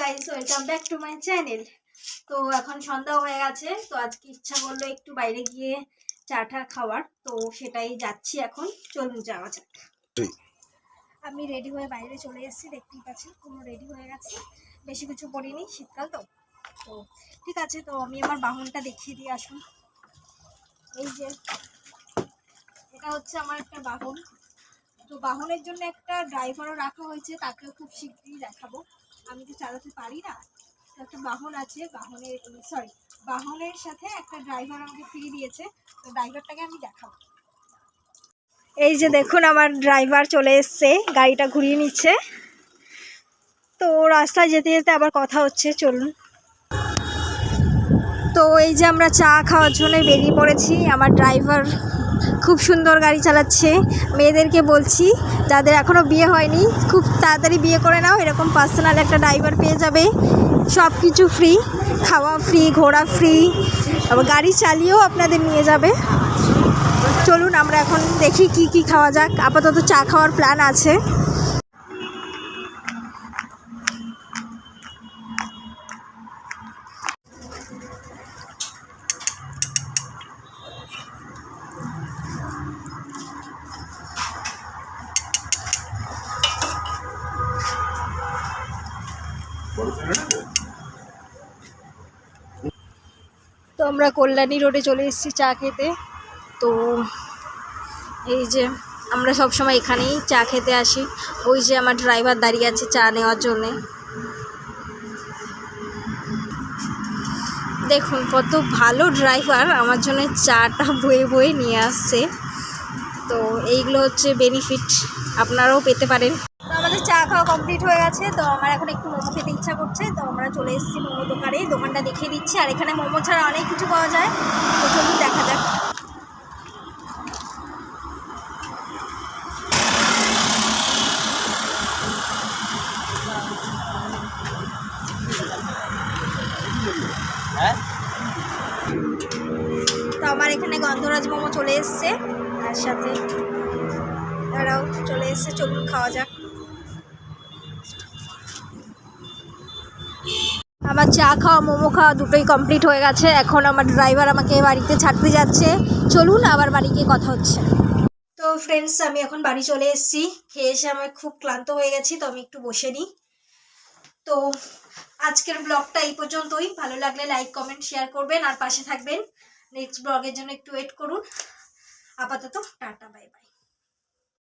Guys, welcome back to my channel. তো এখন সন্ধ্যা হয়ে গেছে, তো আজকে ইচ্ছা করলো একটু বাইরে গিয়ে চাটা খাওয়ার, তো সেটাই যাচ্ছি এখন। চলুন যাওয়া যাক। আমি রেডি হয়ে বাইরে চলে এসেছি, দেখতেই পাচ্ছেন পুরো রেডি হয়ে গেছে, বেশি কিছু পরিনি, শীতকাল তো। তো ঠিক আছে, তো আমি আমার বাহনটা দেখিয়ে দিয়ে আসুন। এই যে এটা হচ্ছে আমার একটা বাহন। তো বাহনের জন্য একটা ড্রাইভারও রাখা হয়েছে, তাকেও খুব শীঘ্রই দেখাবো। আমি তো চালাতে পারি না, তো একটা বাহন আছে, বাহনের সাথে একটা ড্রাইভার আমাকে ফ্রি দিয়েছে, তো ড্রাইভারটাকে আমি দেখাবো। এই যে দেখুন, আমার ড্রাইভার চলে এসছে, গাড়িটা ঘুরিয়ে নিচ্ছে। তো রাস্তায় যেতে যেতে আবার কথা হচ্ছে, চলুন। তো এই যে আমরা চা খাওয়ার জন্য বেরিয়ে পড়েছি। আমার ড্রাইভার খুব সুন্দর গাড়ি চালাচ্ছে। মেয়েদেরকে বলছি, যাদের এখনও বিয়ে হয়নি, খুব তাড়াতাড়ি বিয়ে করে নাও, এরকম পার্সোনাল একটা ড্রাইভার পেয়ে যাবে। সব কিছু ফ্রি, খাওয়া ফ্রি, ঘোরা ফ্রি, আবার গাড়ি চালিয়েও আপনাদের নিয়ে যাবে। চলুন আমরা এখন দেখি কি কি খাওয়া যাক। আপাতত চা খাওয়ার প্ল্যান আছে। তো আমরা কল্যাণী রোডে চলে এসেছি চা খেতে। তো এই যে আমরা সব সময় এখানেই চা খেতে আসি। ওই যে আমার ড্রাইভার দাঁড়িয়ে আছে চা নেওয়ার জন্যে। দেখুন কত ভালো ড্রাইভার, আমার জন্য চাটা বয়ে বয়ে নিয়ে আসছে। তো এইগুলো হচ্ছে বেনিফিট, আপনারাও পেতে পারেন। তো আমাদের চা খাওয়া কমপ্লিট হয়ে গেছে। তো আমার এখন একটু মোমো খেতে ইচ্ছা করছে, তো আমরা চলে এসেছি মোমো দোকানে। দোকানটা দেখিয়ে দিচ্ছি। আর এখানে মোমো ছাড়া অনেক কিছু পাওয়া যায়, তো চলুন দেখা যাক। তো আমার এখানে গন্ধরাজ মোমো চলে এসছে, তার সাথে তারাও চলে এসছে। চলুন খাওয়া যাক। আমার চা খাওয়া মোমো খাওয়া দুটোই কমপ্লিট হয়ে গেছে। এখন আমার ড্রাইভার আমাকে বাড়িতে ছাড়তে যাচ্ছে। চলুন আবার বাড়ি গিয়ে কথা হচ্ছে। তো ফ্রেন্ডস, আমি এখন বাড়ি চলে এসেছি। খেয়ে এসে আমি খুব ক্লান্ত হয়ে গেছি, তো আমি একটু বসে নিই। তো আজকের ব্লগটা এই পর্যন্তই। ভালো লাগলে লাইক, কমেন্ট, শেয়ার করবেন আর পাশে থাকবেন। নেক্সট ব্লগের জন্য একটু ওয়েট করুন। আপাতত টাটা, বাই বাই।